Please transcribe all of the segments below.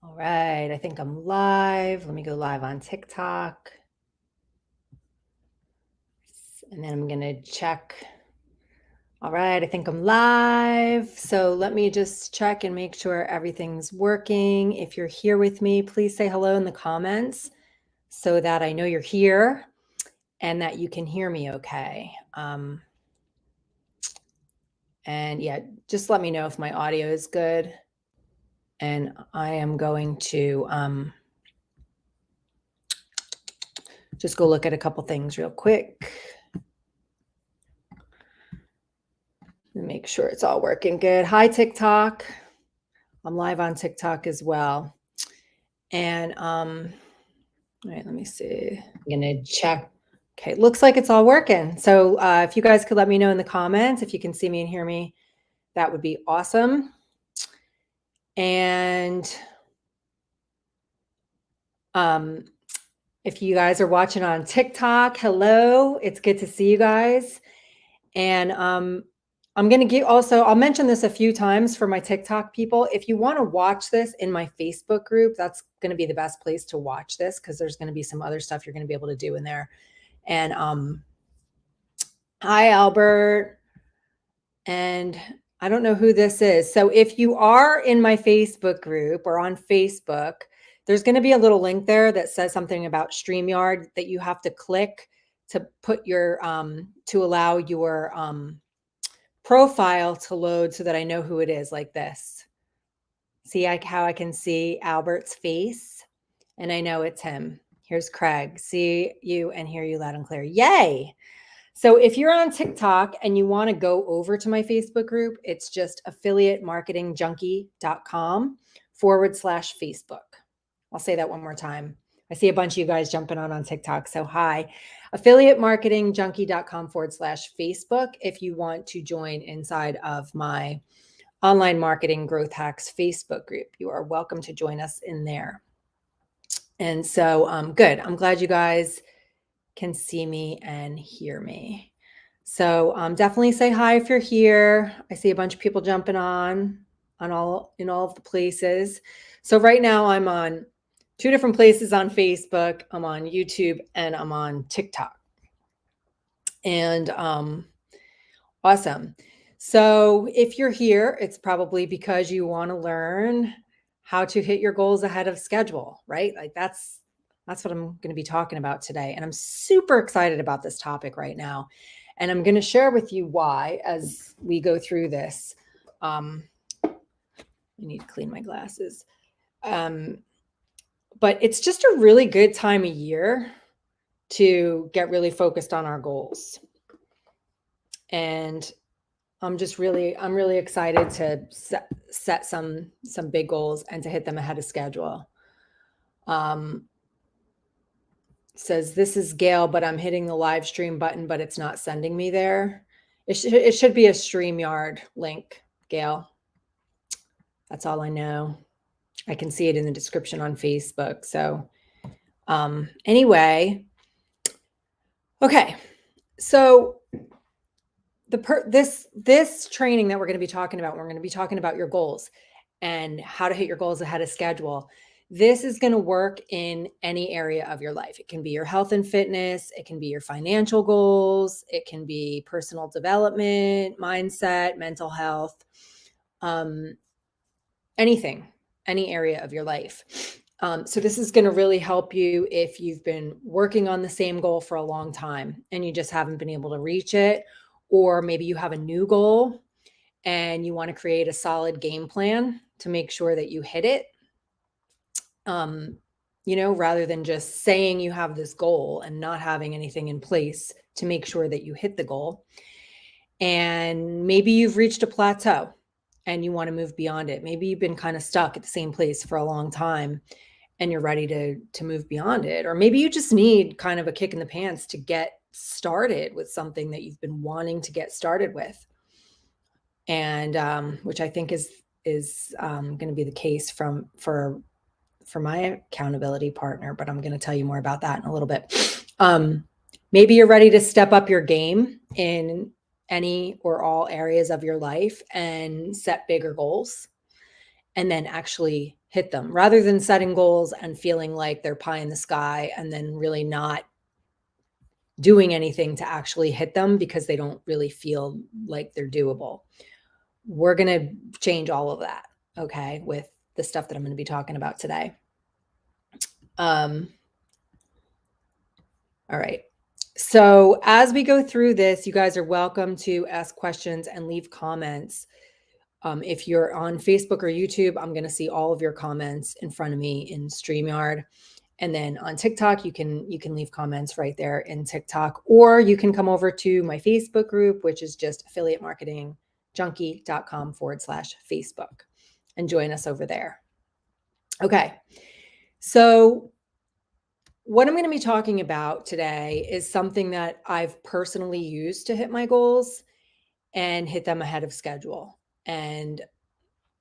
All right, I think I'm live. Let me go live on TikTok. And then I'm going to check. All right, I think I'm live. So let me just check and make sure everything's working. If you're here with me, please say hello in the comments so that I know you're here and that you can hear me okay. And yeah, just let me know if my audio is good. And I am going to just go look at a couple things real quick. Make sure it's all working good. Hi, TikTok. I'm live on TikTok as well. And all right, let me see. I'm gonna check. Okay, looks like it's all working. So if you guys could let me know in the comments if you can see me and hear me, that would be awesome. And if you guys are watching on TikTok, hello, it's good to see you guys. And I'm going to give also, I'll mention this a few times for my TikTok people. If you want to watch this in my Facebook group, that's going to be the best place to watch this because there's going to be some other stuff you're going to be able to do in there. And hi, Albert. And I don't know who this is. So if you are in my Facebook group or on Facebook, there's going to be a little link there that says something about StreamYard that you have to click to put your, to allow your profile to load so that I know who it is, like this. See how I can see Albert's face and I know it's him. Here's Craig. See you and hear you loud and clear. Yay. So if you're on TikTok and you want to go over to my Facebook group, it's just affiliatemarketingjunkie.com/Facebook. I'll say that one more time. I see a bunch of you guys jumping on TikTok. So hi, affiliatemarketingjunkie.com/Facebook. If you want to join inside of my online marketing growth hacks Facebook group, you are welcome to join us in there. And so good. I'm glad you guys can see me and hear me. So definitely say hi if you're here. I see a bunch of people jumping in all of the places. So right now I'm on 2 different places on Facebook. I'm on YouTube and I'm on TikTok. And awesome. So if you're here, it's probably because you want to learn how to hit your goals ahead of schedule, right? Like that's what I'm going to be talking about today. And I'm super excited about this topic right now. And I'm going to share with you why as we go through this. I need to clean my glasses. But it's just a really good time of year to get really focused on our goals. And I'm really excited to set some big goals and to hit them ahead of schedule. Says this is Gail, but I'm hitting the live stream button, but it's not sending me there. It should be a StreamYard link, Gail. That's all I know. I can see it in the description on Facebook. So anyway, okay. So this training that we're going to be talking about, we're going to be talking about your goals and how to hit your goals ahead of schedule. This is going to work in any area of your life. It can be your health and fitness. It can be your financial goals. It can be personal development, mindset, mental health, anything, any area of your life. So this is going to really help you if you've been working on the same goal for a long time and you just haven't been able to reach it, or maybe you have a new goal and you want to create a solid game plan to make sure that you hit it. Rather than just saying you have this goal and not having anything in place to make sure that you hit the goal. And maybe you've reached a plateau and you want to move beyond it. Maybe you've been kind of stuck at the same place for a long time and you're ready to move beyond it. Or maybe you just need kind of a kick in the pants to get started with something that you've been wanting to get started with. And which I think is going to be the case for my accountability partner, but I'm going to tell you more about that in a little bit. Maybe you're ready to step up your game in any or all areas of your life and set bigger goals. and then actually hit them, rather than setting goals and feeling like they're pie in the sky and then really not doing anything to actually hit them because they don't really feel like they're doable. We're going to change all of that, okay, with the stuff that I'm going to be talking about today. All right. So as we go through this, you guys are welcome to ask questions and leave comments. If you're on Facebook or YouTube, I'm going to see all of your comments in front of me in StreamYard. And then on TikTok, you can leave comments right there in TikTok, or you can come over to my Facebook group, which is just affiliatemarketingjunkie.com/Facebook, and join us over there. Okay. So what I'm going to be talking about today is something that I've personally used to hit my goals and hit them ahead of schedule. And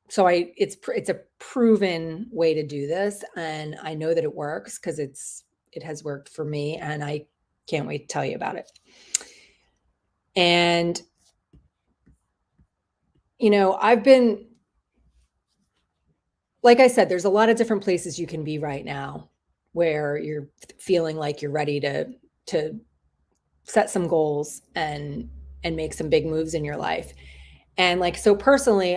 so it's a proven way to do this, and I know that it works because it has worked for me, and I can't wait to tell you about it. And I've been, like I said, there's a lot of different places you can be right now where you're feeling like you're ready to set some goals and make some big moves in your life. And so personally,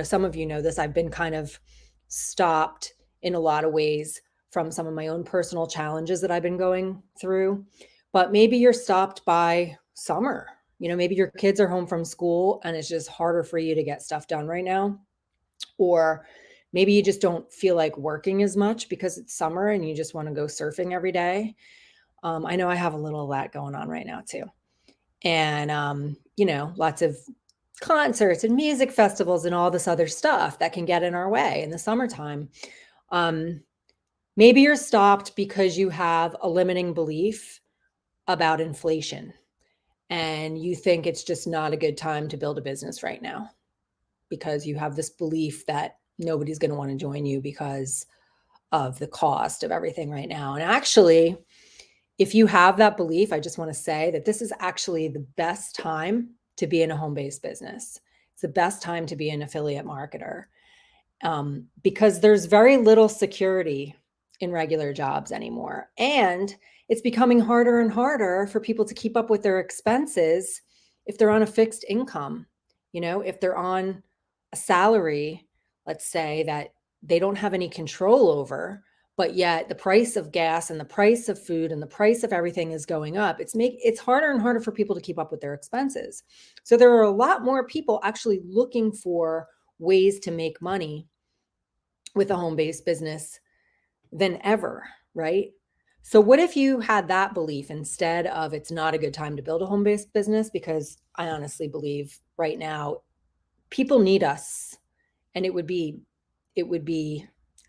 some of you know this, I've been kind of stopped in a lot of ways from some of my own personal challenges that I've been going through. But maybe you're stopped by summer. Maybe your kids are home from school and it's just harder for you to get stuff done right now. Or maybe you just don't feel like working as much because it's summer and you just want to go surfing every day. I know I have a little of that going on right now too. And, lots of concerts and music festivals and all this other stuff that can get in our way in the summertime. Maybe you're stopped because you have a limiting belief about inflation and you think it's just not a good time to build a business right now because you have this belief that nobody's going to want to join you because of the cost of everything right now. And actually, if you have that belief, I just want to say that this is actually the best time to be in a home-based business. It's the best time to be an affiliate marketer because there's very little security in regular jobs anymore. And it's becoming harder and harder for people to keep up with their expenses if they're on a fixed income. If they're on a salary, let's say, that they don't have any control over, but yet the price of gas and the price of food and the price of everything is going up. It's harder and harder for people to keep up with their expenses. So there are a lot more people actually looking for ways to make money with a home-based business than ever, right? So what if you had that belief instead of it's not a good time to build a home-based business? Because I honestly believe right now people need us, and it would be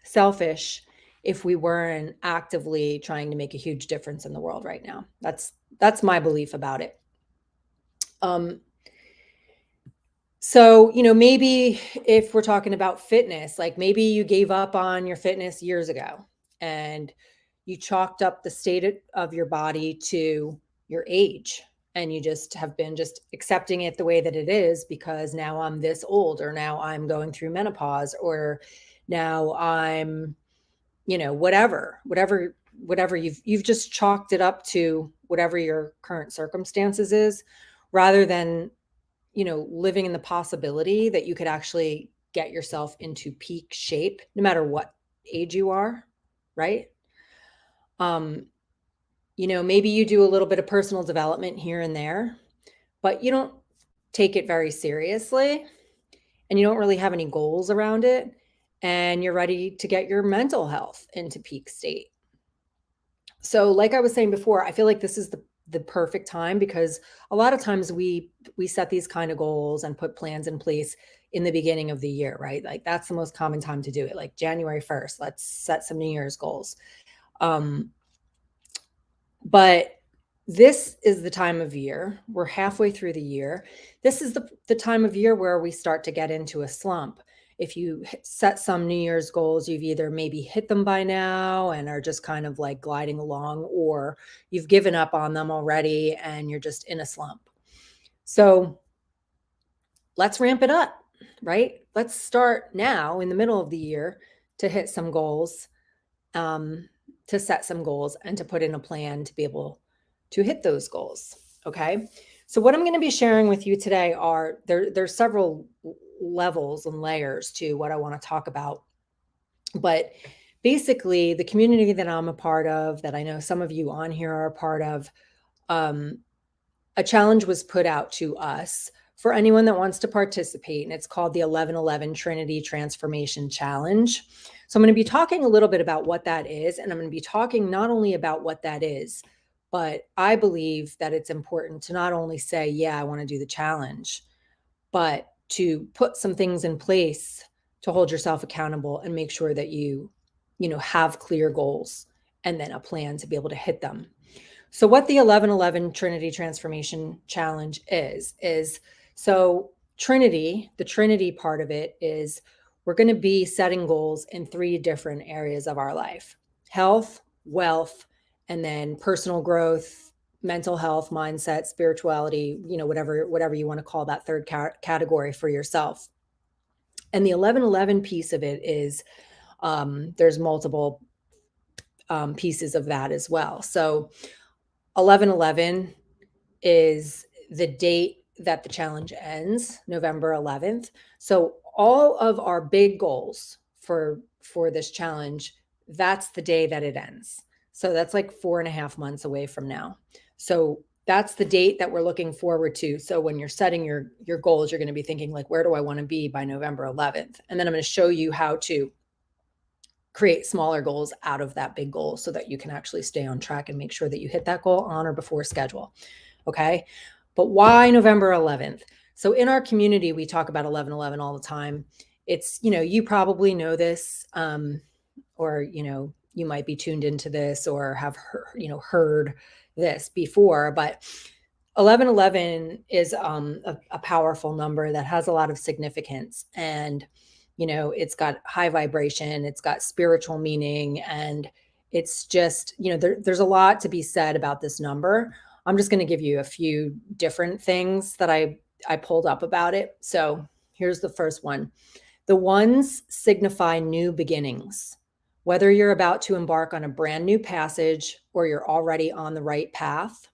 selfish if we weren't actively trying to make a huge difference in the world right now. That's my belief about it. So, maybe if we're talking about fitness, like maybe you gave up on your fitness years ago and you chalked up the state of your body to your age, and you just have been just accepting it the way that it is because now I'm this old, or now I'm going through menopause, or now I'm, whatever you've just chalked it up to whatever your current circumstances is, rather than living in the possibility that you could actually get yourself into peak shape no matter what age you are, right? Maybe you do a little bit of personal development here and there, but you don't take it very seriously and you don't really have any goals around it, and you're ready to get your mental health into peak state. So like I was saying before, I feel like this is the perfect time, because a lot of times we set these kind of goals and put plans in place in the beginning of the year, right? Like that's the most common time to do it. Like January 1st, let's set some New Year's goals. But this is the time of year, we're halfway through the year. This is the time of year where we start to get into a slump. If you set some New Year's goals, you've either maybe hit them by now and are just kind of like gliding along, or you've given up on them already and you're just in a slump. So let's ramp it up. right? Let's start now in the middle of the year to hit some goals, to set some goals and to put in a plan to be able to hit those goals. Okay. So what I'm going to be sharing with you today are there's several levels and layers to what I want to talk about. But basically, the community that I'm a part of, that I know some of you on here are a part of, um, a challenge was put out to us for anyone that wants to participate, and it's called the 1111 Trinity Transformation Challenge. So I'm going to be talking a little bit about what that is, and I'm going to be talking not only about what that is, but I believe that it's important to not only say, yeah, I want to do the challenge, but to put some things in place to hold yourself accountable and make sure that you have clear goals and then a plan to be able to hit them. So what the 1111 Trinity Transformation Challenge is so Trinity, the Trinity part of it is we're going to be setting goals in 3 different areas of our life: health, wealth, and then personal growth, mental health, mindset, spirituality, whatever you want to call that third category for yourself. And the 1111 piece of it is there's multiple pieces of that as well. So 1111 is the date that the challenge ends, November 11th. So all of our big goals for this challenge, that's the day that it ends. So that's like 4.5 months away from now. So that's the date that we're looking forward to. So when you're setting your goals, you're going to be thinking like, where do I want to be by November 11th? And then I'm going to show you how to create smaller goals out of that big goal so that you can actually stay on track and make sure that you hit that goal on or before schedule. Okay. But why November 11th? So in our community, we talk about 11/11 all the time. It's, you probably know this, or, you might be tuned into this or have heard this before, but 11/11 is a powerful number that has a lot of significance, and it's got high vibration, it's got spiritual meaning, and it's just there's a lot to be said about this number. I'm just going to give you a few different things that I pulled up about it. So here's the first one. The ones signify new beginnings. Whether you're about to embark on a brand new passage or you're already on the right path,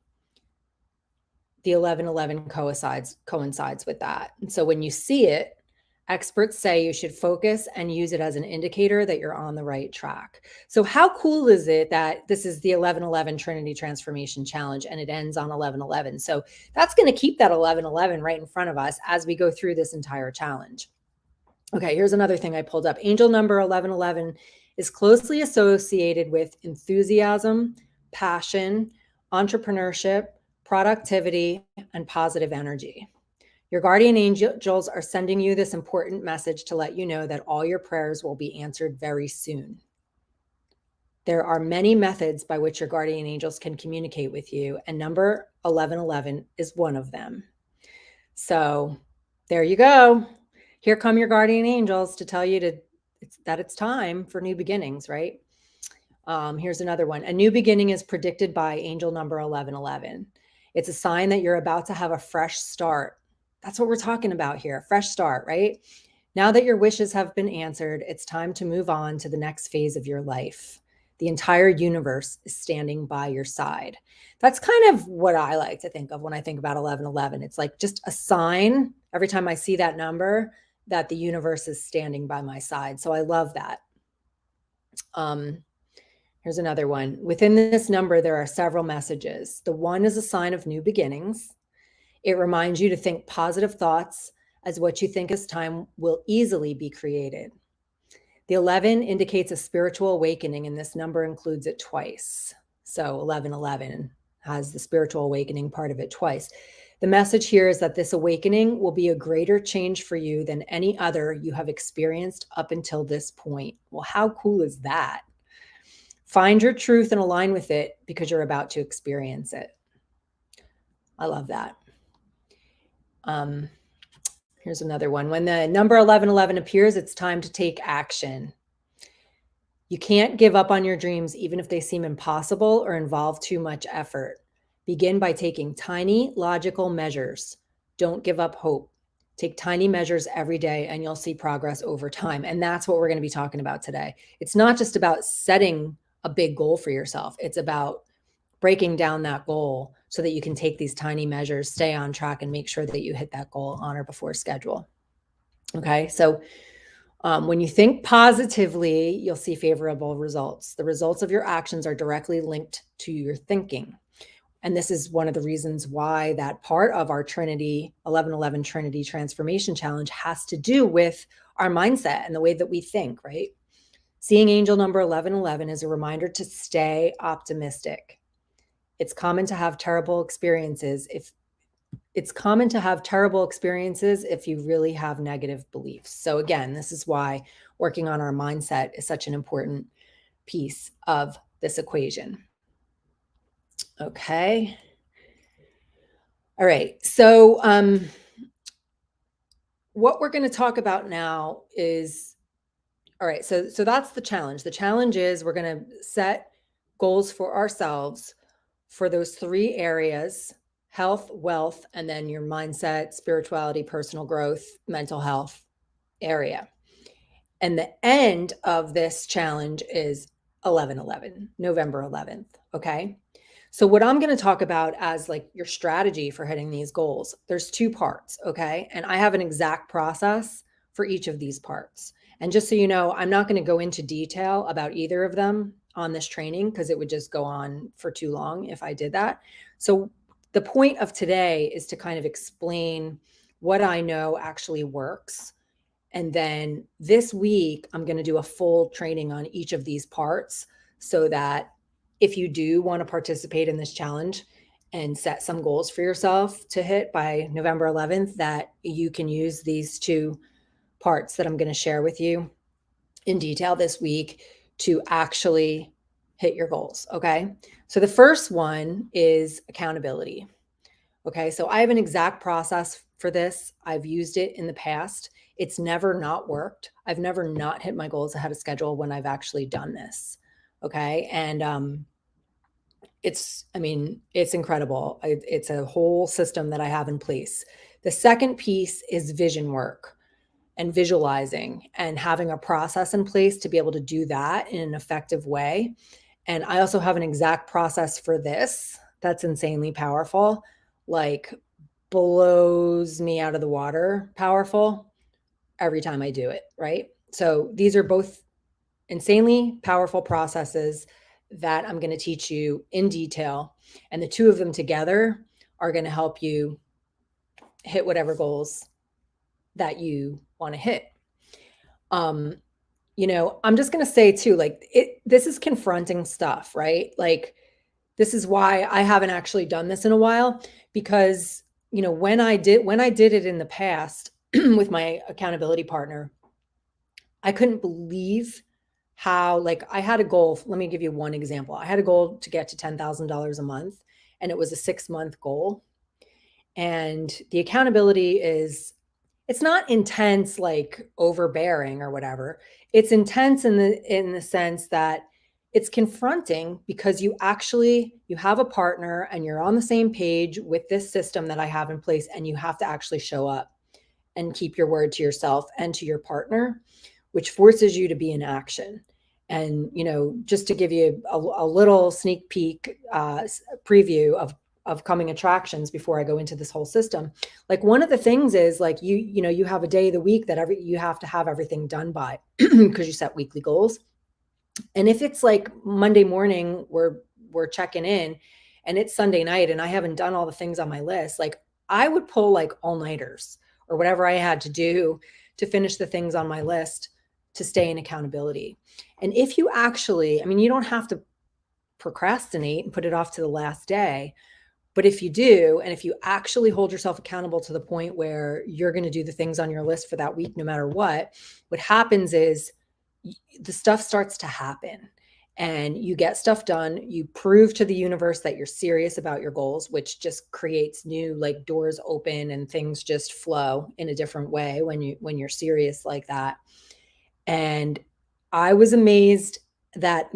the 11/11 coincides with that. And so when you see it, experts say you should focus and use it as an indicator that you're on the right track. So how cool is it that this is the 11/11 Trinity Transformation Challenge and it ends on 11/11? So that's going to keep that 11/11 right in front of us as we go through this entire challenge. Okay, here's another thing I pulled up. Angel number 11/11 is closely associated with enthusiasm, passion, entrepreneurship, productivity, and positive energy. Your guardian angels are sending you this important message to let you know that all your prayers will be answered very soon. There are many methods by which your guardian angels can communicate with you, and number 11/11 is one of them. So there you go. Here come your guardian angels to tell you that it's time for new beginnings, right? Here's another one. A new beginning is predicted by angel number 11/11. It's a sign that you're about to have a fresh start. That's what we're talking about here, a fresh start, right? Now that your wishes have been answered, it's time to move on to the next phase of your life. The entire universe is standing by your side. That's kind of what I like to think of when I think about 11/11. It's like just a sign every time I see that number that the universe is standing by my side. So I love that. Here's another one. Within this number, there are several messages. The one is a sign of new beginnings. It reminds you to think positive thoughts, as what you think is time will easily be created. The 11 indicates a spiritual awakening, and this number includes it twice. So 11/11 has the spiritual awakening part of it twice. The message here is that this awakening will be a greater change for you than any other you have experienced up until this point. Well, how cool is that? Find your truth and align with it because you're about to experience it. I love that. Here's another one. When the number 11/11 appears, it's time to take action. You can't give up on your dreams, even if they seem impossible or involve too much effort. Begin by taking tiny, logical measures. Don't give up hope. Take tiny measures every day and you'll see progress over time. And that's what we're going to be talking about today. It's not just about setting a big goal for yourself. It's about breaking down that goal so that you can take these tiny measures, stay on track, and make sure that you hit that goal on or before schedule. Okay. So when you think positively, you'll see favorable results. The results of your actions are directly linked to your thinking. And this is one of the reasons why that part of our Trinity, 1111 Trinity Transformation Challenge has to do with our mindset and the way that we think, right? Seeing angel number 1111 is a reminder to stay optimistic. It's common to have terrible experiences if you really have negative beliefs. So again, this is why working on our mindset is such an important piece of this equation. Okay. All right. So what we're going to talk about now is, all right, so that's the challenge. The challenge is we're going to set goals for ourselves for those three areas: health, wealth, and then your mindset, spirituality, personal growth, mental health area. And the end of this challenge is 11/11, November 11th. Okay. So what I'm going to talk about as like your strategy for hitting these goals, there's two parts. Okay. And I have an exact process for each of these parts. And just so you know, I'm not going to go into detail about either of them on this training because it would just go on for too long if I did that. So the point of today is to kind of explain what I know actually works. And then this week, I'm going to do a full training on each of these parts so that if you do want to participate in this challenge and set some goals for yourself to hit by November 11th, that you can use these two parts that I'm going to share with you in detail this week to actually hit your goals. Okay. So the first one is accountability. Okay. So I have an exact process for this. I've used it in the past. It's never not worked. I've never not hit my goals ahead of schedule when I've actually done this. Okay. And it's incredible. It's a whole system that I have in place. The second piece is vision work and visualizing and having a process in place to be able to do that in an effective way. And I also have an exact process for this that's insanely powerful, like blows me out of the water powerful every time I do it, right? So these are both insanely powerful processes that I'm going to teach you in detail. And the two of them together are going to help you hit whatever goals that you want to hit. I'm just going to say too, like this is confronting stuff, right? Like this is why I haven't actually done this in a while, because when I did it in the past with my accountability partner, I couldn't believe how, like, I had a goal. Let me give you one example. I had a goal to get to $10,000 a month, and it was a 6-month goal. And the accountability it's not intense, like overbearing or whatever. It's intense in the sense that it's confronting because you have a partner and you're on the same page with this system that I have in place, and you have to actually show up and keep your word to yourself and to your partner, which forces you to be in action. And, just to give you a little sneak peek preview of coming attractions before I go into this whole system, like one of the things is like, you have a day of the week that you have to have everything done by because you set weekly goals. And if it's like Monday morning, we're checking in and it's Sunday night and I haven't done all the things on my list, like I would pull like all-nighters or whatever I had to do to finish the things on my list to stay in accountability. And if you actually, you don't have to procrastinate and put it off to the last day, but if you do, and if you actually hold yourself accountable to the point where you're going to do the things on your list for that week, no matter what happens is the stuff starts to happen and you get stuff done. You prove to the universe that you're serious about your goals, which just creates new like doors open and things just flow in a different way when you're serious like that. And I was amazed that,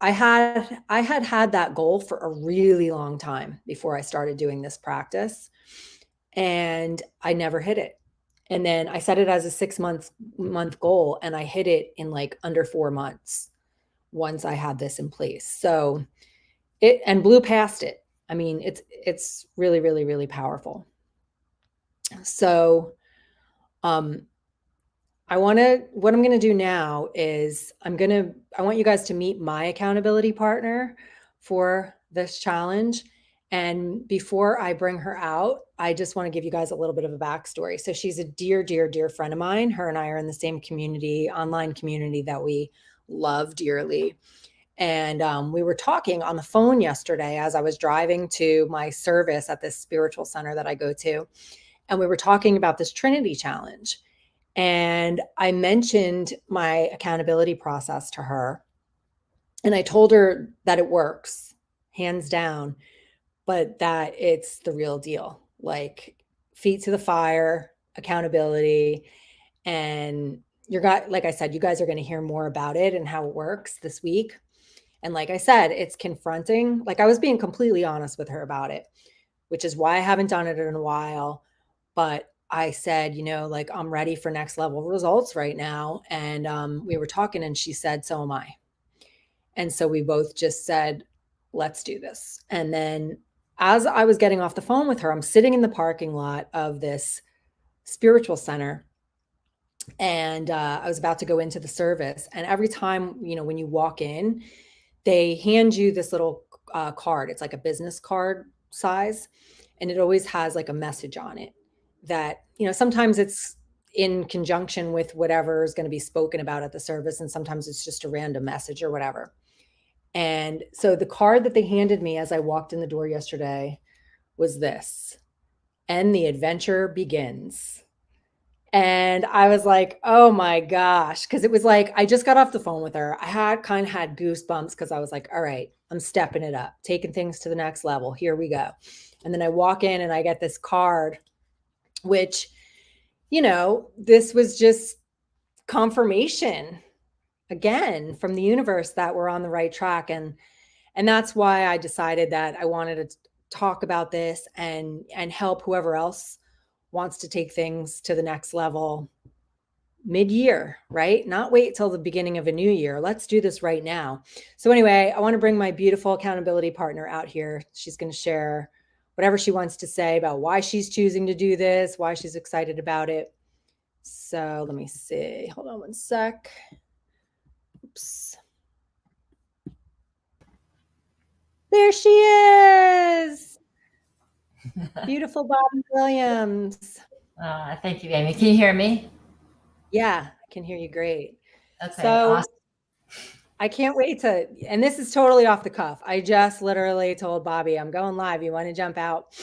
I had that goal for a really long time before I started doing this practice, and I never hit it. And then I set it as a 6 month goal, and I hit it in like under 4 months once I had this in place. So it and blew past it. I mean, it's really, really, really powerful. So what I'm going to do now is I want you guys to meet my accountability partner for this challenge. And before I bring her out, I just want to give you guys a little bit of a backstory. So she's a dear, dear, dear friend of mine. Her and I are in the same community, online community that we love dearly. And we were talking on the phone yesterday as I was driving to my service at this spiritual center that I go to. And we were talking about this Trinity challenge. And I mentioned my accountability process to her. And I told her that it works, hands down, but that it's the real deal. Like, feet to the fire, accountability. And like I said, you guys are going to hear more about it and how it works this week. And like I said, it's confronting. Like, I was being completely honest with her about it, which is why I haven't done it in a while. But I said, like, I'm ready for next level results right now. And we were talking, and she said, so am I. And so we both just said, let's do this. And then as I was getting off the phone with her, I'm sitting in the parking lot of this spiritual center. And I was about to go into the service. And every time, when you walk in, they hand you this little card. It's like a business card size. And it always has like a message on it that, sometimes it's in conjunction with whatever is going to be spoken about at the service. And sometimes it's just a random message or whatever. And so the card that they handed me as I walked in the door yesterday was this: "And the adventure begins." And I was like, oh my gosh. Cause it was like, I just got off the phone with her. I had goosebumps because I was like, all right, I'm stepping it up, taking things to the next level. Here we go. And then I walk in and I get this card, which, this was just confirmation again from the universe that we're on the right track. And that's why I decided that I wanted to talk about this and help whoever else wants to take things to the next level mid-year, right? Not wait till the beginning of a new year. Let's do this right now. So anyway, I want to bring my beautiful accountability partner out here. She's going to share whatever she wants to say about why she's choosing to do this, why she's excited about it. So let me see. Hold on one sec. Oops. There she is. Beautiful Bobby Williams. Thank you, Amy. Can you hear me? Yeah, I can hear you great. Okay, So awesome. I can't wait and this is totally off the cuff. I just literally told Bobby, I'm going live. You want to jump out?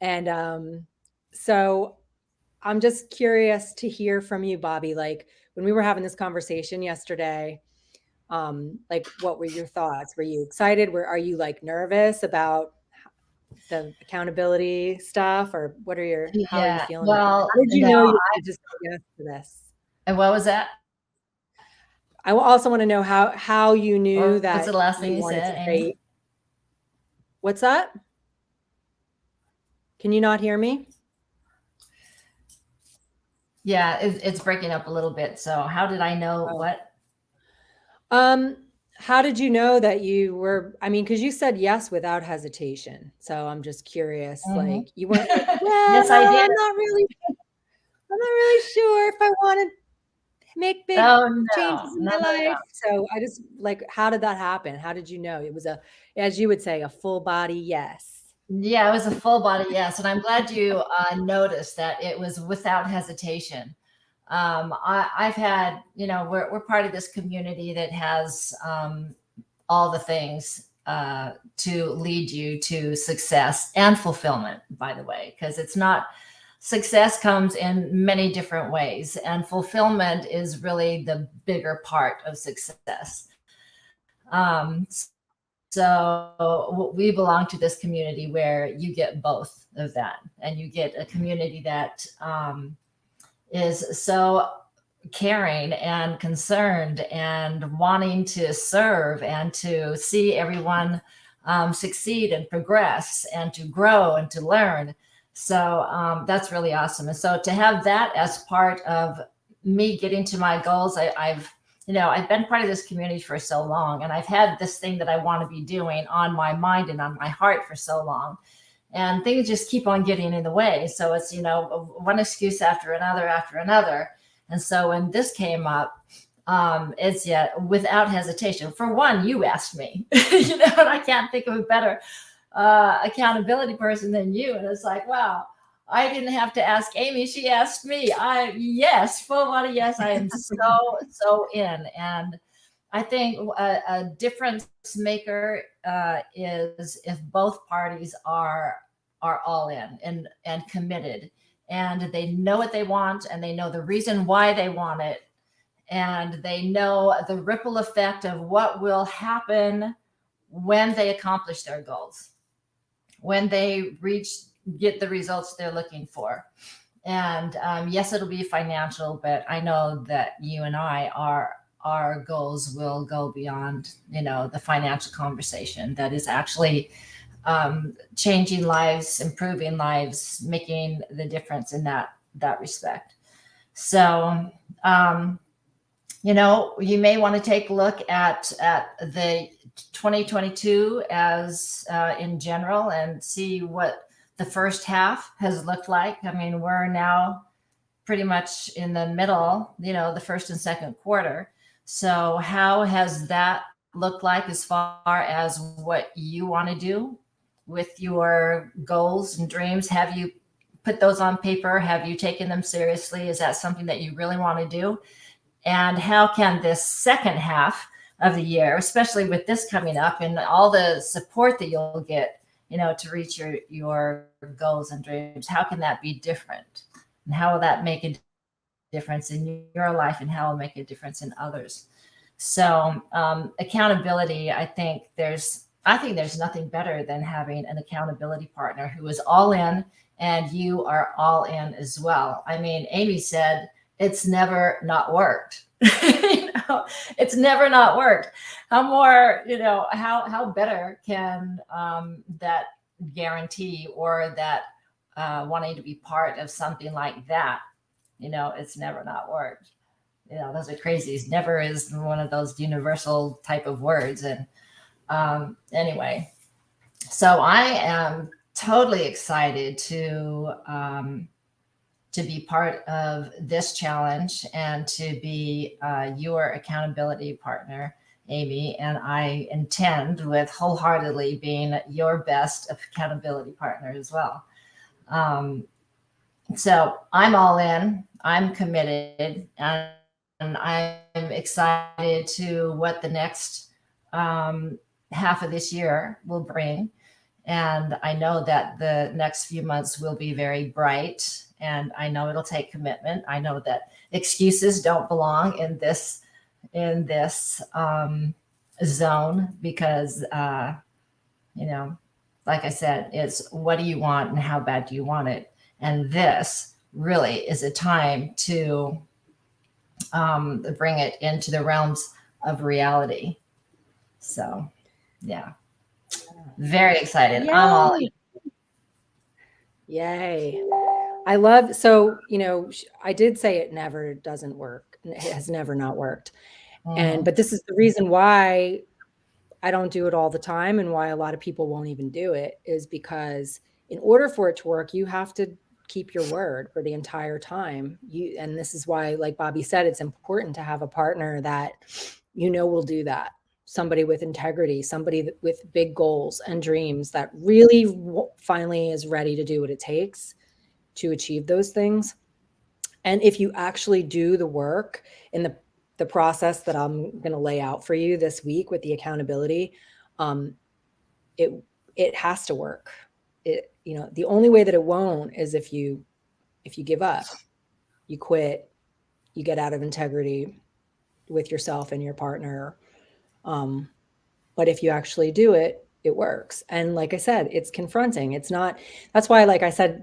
And so I'm just curious to hear from you, Bobby. Like, when we were having this conversation yesterday, like, what were your thoughts? Were you excited? Are you like nervous about the accountability stuff, or how are you Yeah, feeling about it? well, How did you no, know you wanted to say yes to this? and what was that? I also want to know how you knew What was the that last thing you you wanted to said, Amy? say. What's that? Can you not hear me? Yeah, it's breaking up a little bit. So how did I know Oh. what? How did you know that you were, because you said yes without hesitation. So I'm just curious, Mhm. like, you weren't like, Yes, I well, did. I'm not really sure if I want to make big Oh, changes no. in No, my no, life. no. So I just, like, how did that happen? How did you know it was as you would say, a full body yes? Yeah, it was a full body yes, and I'm glad you noticed that it was without hesitation. I've had, we're part of this community that has all the things to lead you to success and fulfillment, by the way, because it's not, success comes in many different ways, and fulfillment is really the bigger part of success. Um, so we belong to this community where you get both of that, and you get a community that is so caring and concerned and wanting to serve and to see everyone succeed and progress and to grow and to learn. So that's really awesome. And so to have that as part of me getting to my goals, I've been part of this community for so long, and I've had this thing that I want to be doing on my mind and on my heart for so long, and things just keep on getting in the way. So it's, one excuse after another. And so when this came up, it's without hesitation. For one, you asked me, and I can't think of a better accountability person than you. And it's like, wow, I didn't have to ask Amy. She asked me. Yes, full body. Yes, I am so in. And I think a difference maker is if both parties are all in and committed, and they know what they want, and they know the reason why they want it, and they know the ripple effect of what will happen when they accomplish their goals, when they get the results they're looking for. And yes, it'll be financial, but I know that you and our goals will go beyond, the financial conversation. That is actually changing lives, improving lives, making the difference in that respect. So, you may want to take a look at the 2022 as in general, and see what the first half has looked like. I mean, we're now pretty much in the middle, the first and second quarter. So how has that looked like as far as what you want to do with your goals and dreams? Have you put those on paper? Have you taken them seriously? Is that something that you really want to do? And how can this second half of the year, especially with this coming up and all the support that you'll get, to reach your goals and dreams, how can that be different? And how will that make a difference in your life, and how will it make a difference in others? So accountability, I think there's nothing better than having an accountability partner who is all in, and you are all in as well. I mean, Amy said, it's never not worked. It's never not worked. How more, how better can that guarantee, or that wanting to be part of something like that? It's never not worked. Those are crazies. Never is one of those universal type of words. And anyway, so I am totally excited to be part of this challenge, and to be your accountability partner, Amy. And I intend with wholeheartedly being your best accountability partner as well. So I'm all in, I'm committed, and I'm excited to what the next half of this year will bring. And I know that the next few months will be very bright, and I know it'll take commitment. I know that excuses don't belong in this zone, because like I said, it's what do you want and how bad do you want it? And this really is a time to bring it into the realms of reality. So, yeah, very excited. Yay. I'm all in. Yay. I love, so, I did say it never doesn't work. It has never not worked. But this is the reason why I don't do it all the time, and why a lot of people won't even do it, is because in order for it to work, you have to keep your word for the entire time. And this is why, like Bobby said, it's important to have a partner that will do that. Somebody with integrity, somebody with big goals and dreams, that really finally is ready to do what it takes to achieve those things. And if you actually do the work in the process that I'm going to lay out for you this week with the accountability, it has to work. The only way that it won't is if you give up, you quit, you get out of integrity with yourself and your partner. But if you actually do it, it works. And like I said, it's confronting. It's not, that's why, like I said,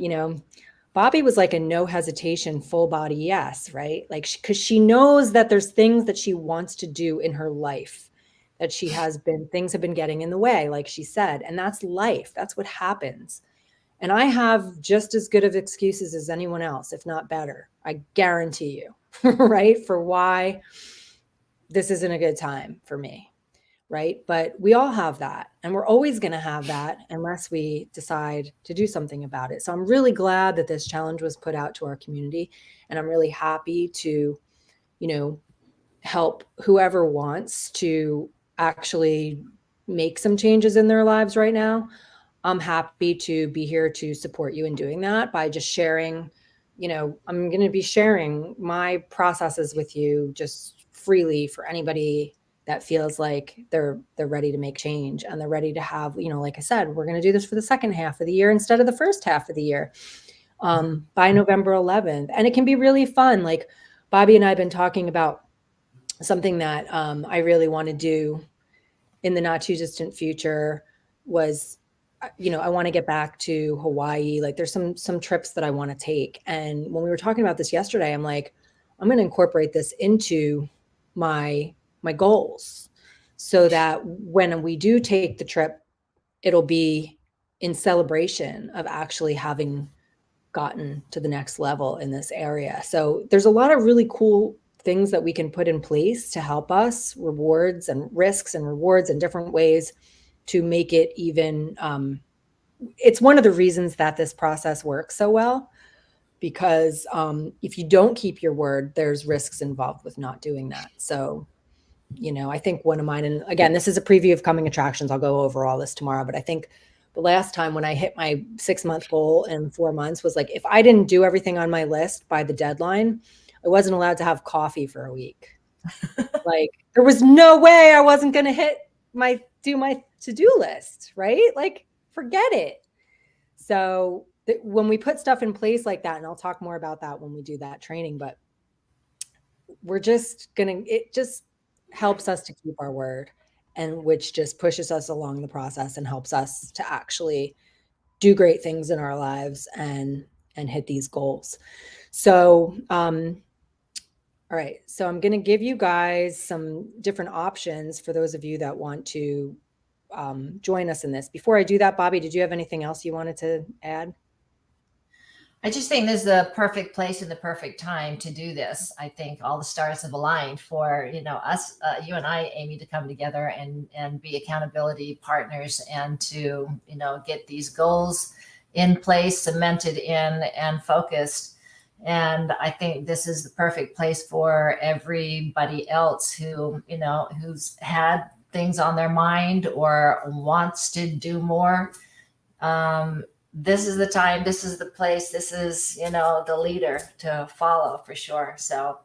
Bobby was like a no hesitation, full body yes, right? Like, because she knows that there's things that she wants to do in her life, that things have been getting in the way, like she said. And that's life. That's what happens. And I have just as good of excuses as anyone else, if not better. I guarantee you, right? For why this isn't a good time for me, right? But we all have that, and we're always going to have that unless we decide to do something about it. So I'm really glad that this challenge was put out to our community, and I'm really happy to, you know, help whoever wants to actually make some changes in their lives right now. I'm happy to be here to support you in doing that by just sharing, I'm going to be sharing my processes with you just freely for anybody that feels like they're ready to make change and they're ready to have, like I said, we're going to do this for the second half of the year instead of the first half of the year, by November 11th. And it can be really fun. Like Bobby and I have been talking about something that I really want to do in the not too distant future was, I want to get back to Hawaii. Like there's some trips that I want to take. And when we were talking about this yesterday, I'm like, I'm going to incorporate this into my goals so that when we do take the trip, it'll be in celebration of actually having gotten to the next level in this area. So there's a lot of really cool things that we can put in place to help us, rewards and risks and rewards in different ways to make it even. It's one of the reasons that this process works so well, because if you don't keep your word, there's risks involved with not doing that. So, I think one of mine, and again, this is a preview of coming attractions. I'll go over all this tomorrow, but I think the last time when I hit my 6-month goal in 4 months was like, if I didn't do everything on my list by the deadline, I wasn't allowed to have coffee for a week. Like there was no way I wasn't going to do my to-do list, right? Like forget it. So when we put stuff in place like that, and I'll talk more about that when we do that training, but it just helps us to keep our word, and which just pushes us along the process and helps us to actually do great things in our lives and hit these goals. So, all right. So I'm going to give you guys some different options for those of you that want to join us in this. Before I do that, Bobby, did you have anything else you wanted to add? I just think this is the perfect place and the perfect time to do this. I think all the stars have aligned for, us, you and I, Amy, to come together and be accountability partners and to, get these goals in place, cemented in and focused. And I think this is the perfect place for everybody else who, who's had things on their mind or wants to do more. This is the time, this is the place, this is, the leader to follow for sure. So,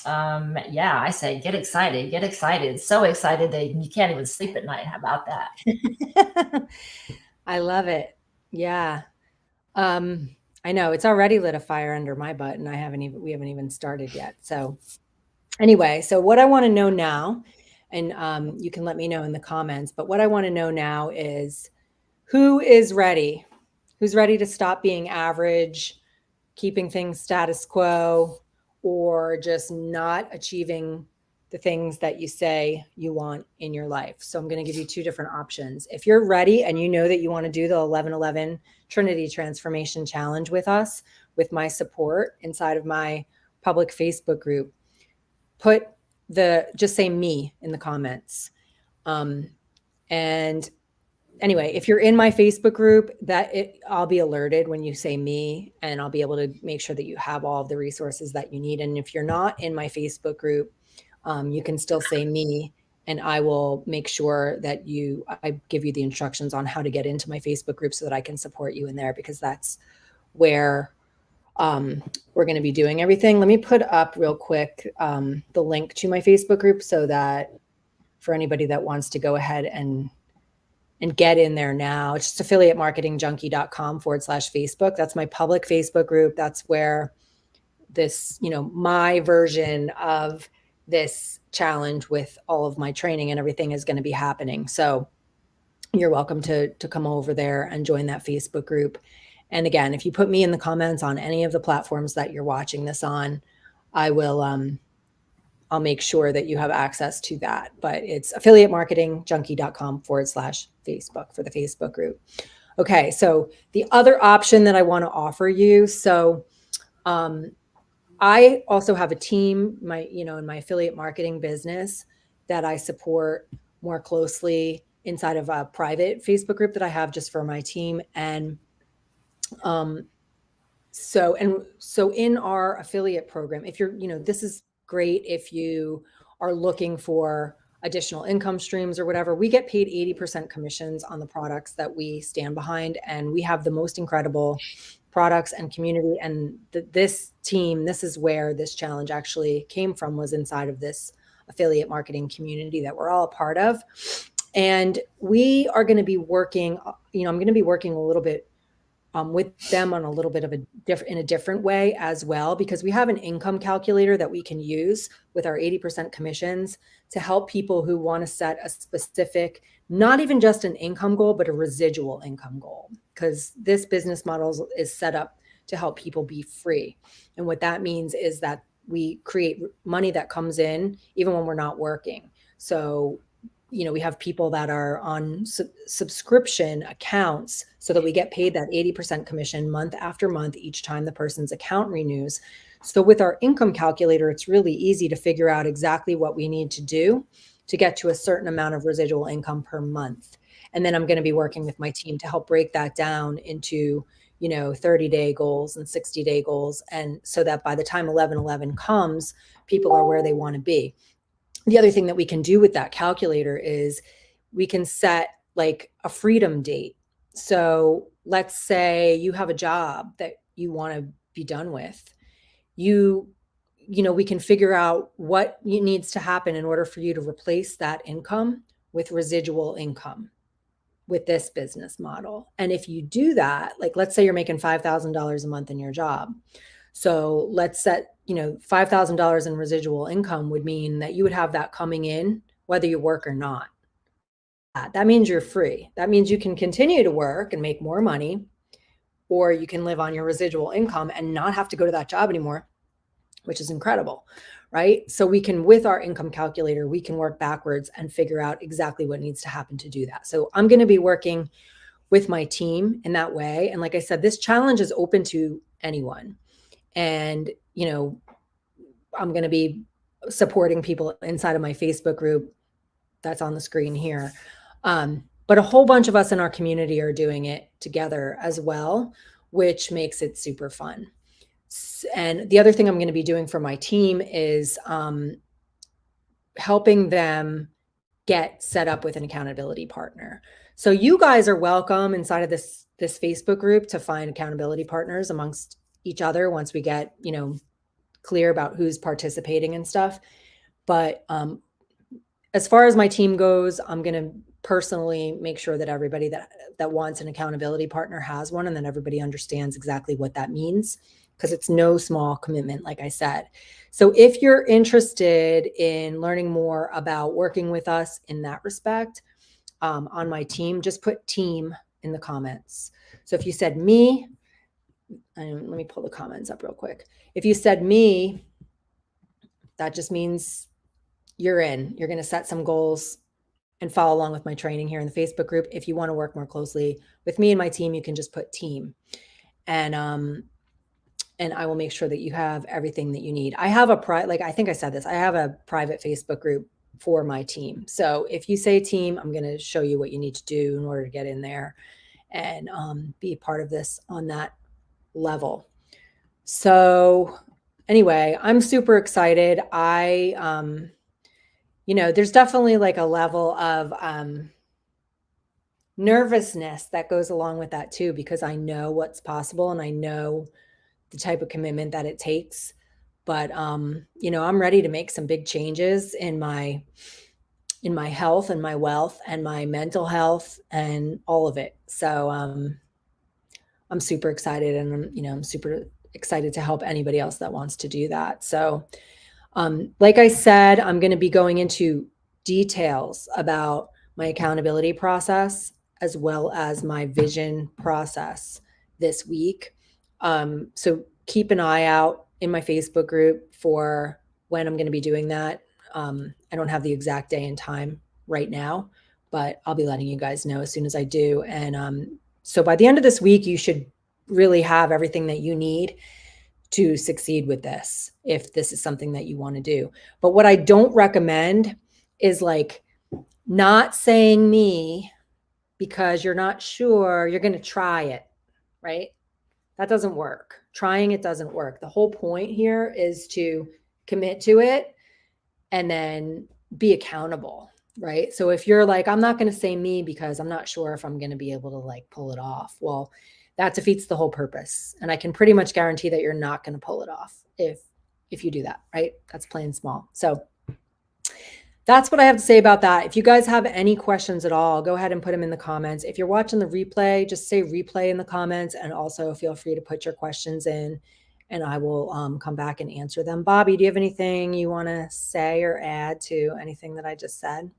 I say, get excited. So excited that you can't even sleep at night. How about that? I love it. Yeah. I know it's already lit a fire under my butt and we haven't even started yet. So anyway, so what I want to know now, and you can let me know in the comments, but what I want to know now is who is ready? Who's ready to stop being average, keeping things status quo, or just not achieving the things that you say you want in your life? So I'm going to give you two different options. If you're ready and you know that you want to do the 11/11 Trinity Transformation Challenge with us, with my support inside of my public Facebook group, just say me in the comments. And anyway, if you're in my Facebook group, I'll be alerted when you say me, and I'll be able to make sure that you have all of the resources that you need. And if you're not in my Facebook group, you can still say me, and I will make sure that I give you the instructions on how to get into my Facebook group so that I can support you in there, because that's where we're going to be doing everything. Let me put up real quick the link to my Facebook group so that for anybody that wants to go ahead and get in there now, it's just affiliatemarketingjunkie.com/Facebook. That's my public Facebook group. That's where this, my version of this challenge with all of my training and everything is going to be happening. So you're welcome to come over there and join that Facebook group. And again, if you put me in the comments on any of the platforms that you're watching this on, I'll make sure that you have access to that. But it's affiliatemarketingjunkie.com/Facebook for the Facebook group. Okay, so the other option that I want to offer you, so um, I also have a team, in my affiliate marketing business that I support more closely inside of a private Facebook group that I have just for my team. And um, so in our affiliate program, if you're, this is great if you are looking for additional income streams or whatever. We get paid 80% commissions on the products that we stand behind, and we have the most incredible products and community. And this team, this is where this challenge actually came from, was inside of this affiliate marketing community that we're all a part of. And we are going to be working, I'm going to be working a little bit with them on a little bit of in a different way as well, because we have an income calculator that we can use with our 80% commissions to help people who want to set a specific, not even just an income goal, but a residual income goal, because this business model is set up to help people be free. And what that means is that we create money that comes in even when we're not working. So we have people that are on subscription accounts so that we get paid that 80% commission month after month each time the person's account renews. So with our income calculator, it's really easy to figure out exactly what we need to do to get to a certain amount of residual income per month. And then I'm going to be working with my team to help break that down into 30-day goals and 60-day goals, and so that by the time 11/11 comes, people are where they want to be. The other thing that we can do with that calculator is we can set like a freedom date. So let's say you have a job that you want to be done with. We can figure out what needs to happen in order for you to replace that income with residual income with this business model. And if you do that, like let's say you're making $5,000 a month in your job. So let's set, $5,000 in residual income would mean that you would have that coming in whether you work or not. That means you're free. That means you can continue to work and make more money, or you can live on your residual income and not have to go to that job anymore, which is incredible, right? So we can, with our income calculator, we can work backwards and figure out exactly what needs to happen to do that. So I'm going to be working with my team in that way. And like I said, this challenge is open to anyone. And, I'm going to be supporting people inside of my Facebook group that's on the screen here. But a whole bunch of us in our community are doing it together as well, which makes it super fun. And the other thing I'm going to be doing for my team is helping them get set up with an accountability partner. So you guys are welcome inside of this Facebook group to find accountability partners amongst each other once we get, clear about who's participating and stuff. But as far as my team goes, I'm going to personally make sure that everybody that wants an accountability partner has one, and then everybody understands exactly what that means, because it's no small commitment, like I said. So if you're interested in learning more about working with us in that respect, on my team, just put team in the comments. So if you said me, and let me pull the comments up real quick. If you said me, that just means you're in. You're going to set some goals and follow along with my training here in the Facebook group. If you want to work more closely with me and my team, you can just put team. And I will make sure that you have everything that you need. I have I think I said this, I have a private Facebook group for my team. So if you say team, I'm going to show you what you need to do in order to get in there and be a part of this on that level. So anyway, I'm super excited. There's definitely like a level of nervousness that goes along with that too, because I know what's possible and I know the type of commitment that it takes. But I'm ready to make some big changes in my health and my wealth and my mental health and all of it. So I'm super excited, and I'm super excited to help anybody else that wants to do that. So like I said, I'm going to be going into details about my accountability process as well as my vision process this week. So keep an eye out in my Facebook group for when I'm going to be doing that. I don't have the exact day and time right now, but I'll be letting you guys know as soon as I do. And So by the end of this week, you should really have everything that you need to succeed with this, if this is something that you want to do. But what I don't recommend is like not saying me because you're not sure, you're going to try it, right? That doesn't work. Trying it doesn't work. The whole point here is to commit to it and then be accountable, right? So if you're like, I'm not going to say me because I'm not sure if I'm going to be able to like pull it off. Well, that defeats the whole purpose. And I can pretty much guarantee that you're not going to pull it off if you do that, right? That's plain small. So that's what I have to say about that. If you guys have any questions at all, go ahead and put them in the comments. If you're watching the replay, just say replay in the comments, and also feel free to put your questions in and I will come back and answer them. Bobby, do you have anything you want to say or add to anything that I just said?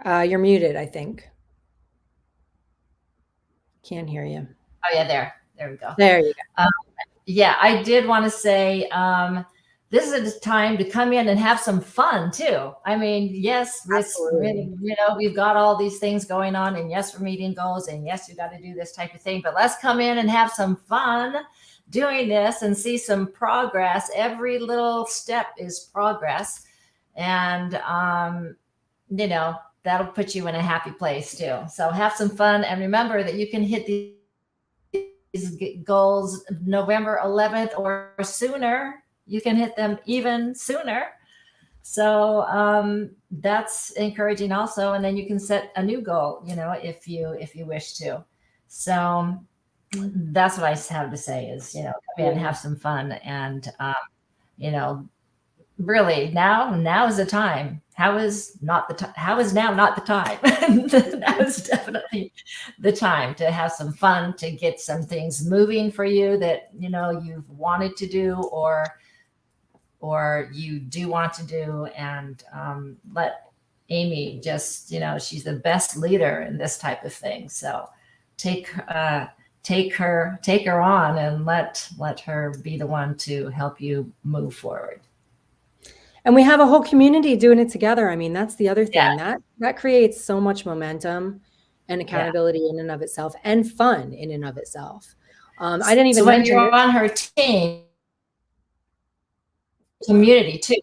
You're muted, I think. Can't hear you. Oh yeah, there we go. There you go. Yeah, I did want to say, this is a time to come in and have some fun too. I mean, yes, we've got all these things going on, and yes, we're meeting goals, and yes, you got to do this type of thing, but let's come in and have some fun doing this and see some progress. Every little step is progress. And, that'll put you in a happy place too. So have some fun, and remember that you can hit these goals November 11th or sooner. You can hit them even sooner. So that's encouraging also. And then you can set a new goal, if you wish to. So that's what I have to say is, come in, have some fun, and, really now is the time. How is now not the time? Now is definitely the time to have some fun, to get some things moving for you that, you've wanted to do or you do want to do. And let Amy just, she's the best leader in this type of thing. So take her on and let her be the one to help you move forward. And we have a whole community doing it together. I mean, that's the other thing. That creates so much momentum and accountability in and of itself, and fun in and of itself. I didn't even mention when you're on her team, community too.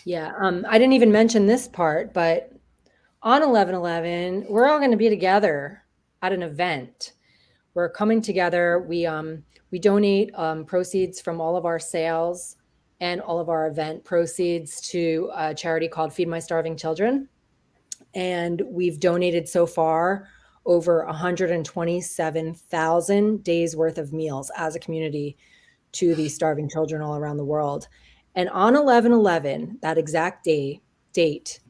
Yeah, I didn't even mention this part, but on 11/11, we're all going to be together at an event. We're coming together. We donate proceeds from all of our sales and all of our event proceeds to a charity called Feed My Starving Children. And we've donated so far over 127,000 days worth of meals as a community to these starving children all around the world. And on 11/11, that exact date,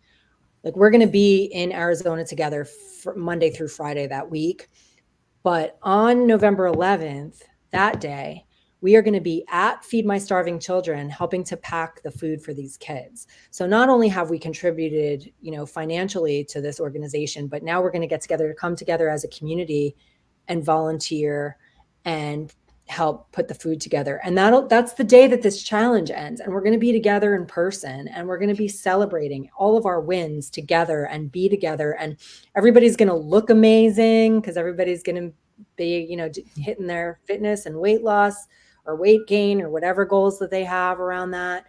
like we're going to be in Arizona together Monday through Friday that week. But on November 11th, that day, we are going to be at Feed My Starving Children, helping to pack the food for these kids. So not only have we contributed, financially to this organization, but now we're going to get together to come together as a community and volunteer and help put the food together. And that's the day that this challenge ends. And we're going to be together in person, and we're going to be celebrating all of our wins together and be together. And everybody's going to look amazing because everybody's going to be, hitting their fitness and weight loss or weight gain or whatever goals that they have around that.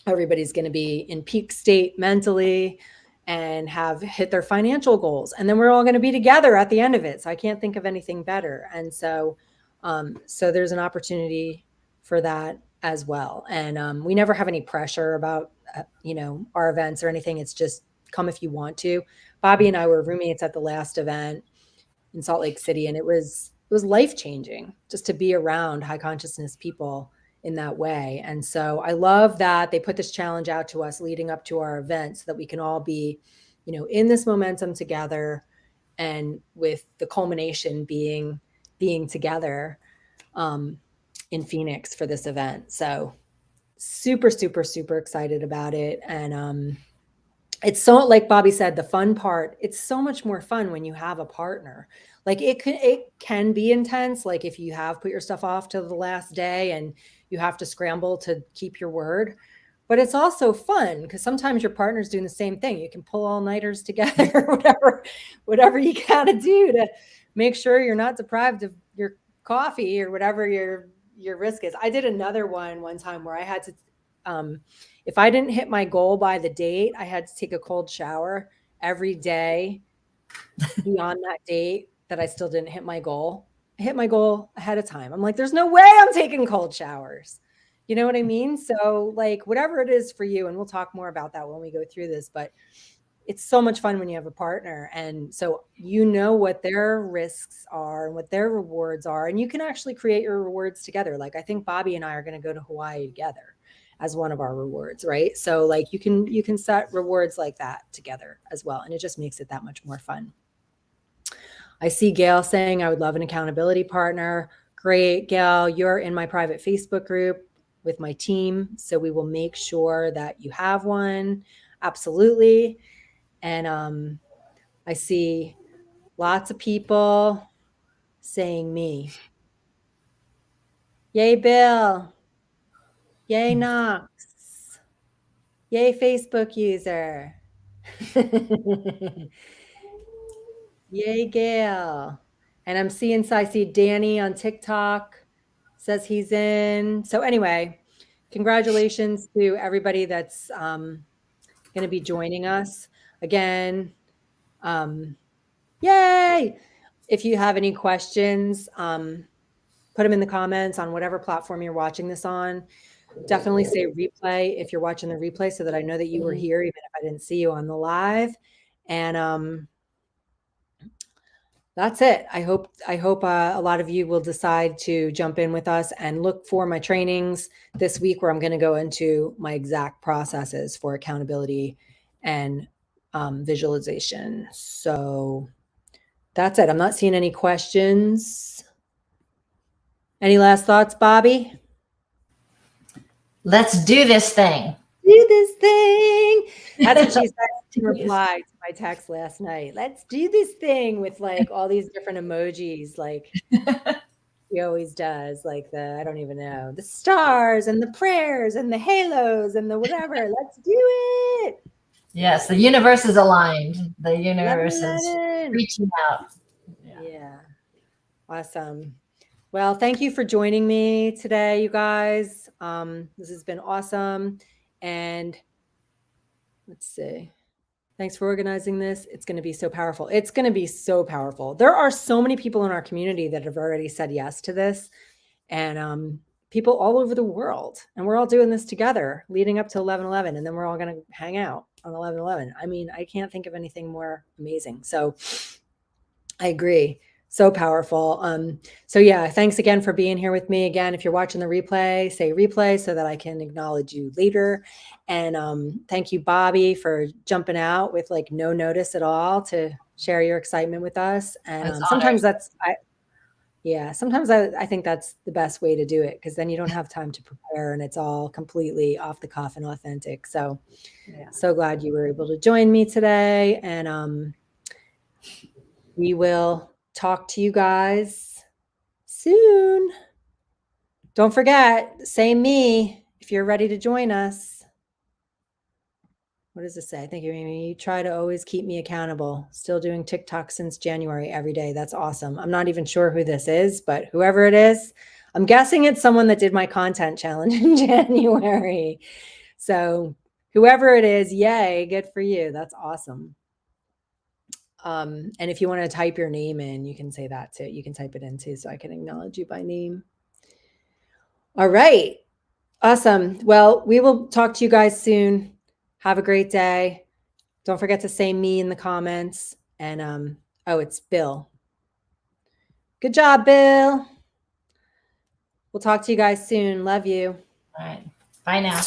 Everybody's going to be in peak state mentally and have hit their financial goals. And then we're all going to be together at the end of it. So I can't think of anything better. And so there's an opportunity for that as well. And we never have any pressure about, our events or anything. It's just come if you want to. Bobby and I were roommates at the last event in Salt Lake City, and it was life-changing just to be around high consciousness people in that way. And so I love that they put this challenge out to us leading up to our event so that we can all be, in this momentum together, and with the culmination being together in Phoenix for this event. So super, super, super excited about it. And it's so, like Bobby said, the fun part, it's so much more fun when you have a partner. Like it can be intense. Like if you have put your stuff off to the last day and you have to scramble to keep your word. but it's also fun because sometimes your partner's doing the same thing. You can pull all-nighters together, whatever you gotta do to make sure you're not deprived of your coffee or whatever your risk is. I did another one time where I had to, if I didn't hit my goal by the date, I had to take a cold shower every day beyond that date that I still didn't hit my goal. I hit my goal ahead of time. I'm like, there's no way I'm taking cold showers. You know what I mean? So like whatever it is for you, and we'll talk more about that when we go through this, but it's so much fun when you have a partner. And so you know what their risks are and what their rewards are. And you can actually create your rewards together. Like I think Bobby and I are going to go to Hawaii together as one of our rewards, right? So like you can set rewards like that together as well. And it just makes it that much more fun. I see Gail saying, I would love an accountability partner. Great, Gail, you're in my private Facebook group with my team. So we will make sure that you have one. Absolutely. And I see lots of people saying me. Yay, Bill. Yay, Knox. Yay, Facebook user. Yay, Gail. And I see Danny on TikTok says he's in. So anyway, congratulations to everybody that's going to be joining us. Again, yay! If you have any questions, put them in the comments on whatever platform you're watching this on. Definitely say replay if you're watching the replay so that I know that you were here, even if I didn't see you on the live. And that's it. I hope a lot of you will decide to jump in with us and look for my trainings this week, where I'm going to go into my exact processes for accountability and visualization. So that's it. I'm not seeing any questions. Any last thoughts, Bobby? Let's do this thing. Do this thing. That's what she said in reply to my text last night. Let's do this thing with like all these different emojis, like he always does, like I don't even know, the stars and the prayers and the halos and the whatever. Let's do it. Yes, the universe is aligned. The universe is reaching out. Yeah. Awesome. Well, thank you for joining me today, you guys. This has been awesome. And let's see. Thanks for organizing this. It's going to be so powerful. It's going to be so powerful. There are so many people in our community that have already said yes to this, and people all over the world. And we're all doing this together leading up to 11/11. And then we're all going to hang out on 11/11. I mean, I can't think of anything more amazing. So I agree. So powerful. So yeah, thanks again for being here with me. Again, if you're watching the replay, say replay so that I can acknowledge you later. And thank you, Bobby, for jumping out with like no notice at all to share your excitement with us. And sometimes sometimes I think that's the best way to do it, because then you don't have time to prepare and it's all completely off the cuff and authentic. So so glad you were able to join me today. And we will talk to you guys soon. Don't forget, say me if you're ready to join us. What does it say? I think you try to always keep me accountable. Still doing TikTok since January every day. That's awesome. I'm not even sure who this is, but whoever it is, I'm guessing it's someone that did my content challenge in January. So whoever it is, yay, good for you. That's awesome. And if you want to type your name in, you can say that too. You can type it in too, so I can acknowledge you by name. All right. Awesome. Well, we will talk to you guys soon. Have a great day. Don't forget to say me in the comments. And oh, it's Bill. Good job, Bill. We'll talk to you guys soon. Love you. All right. Bye now.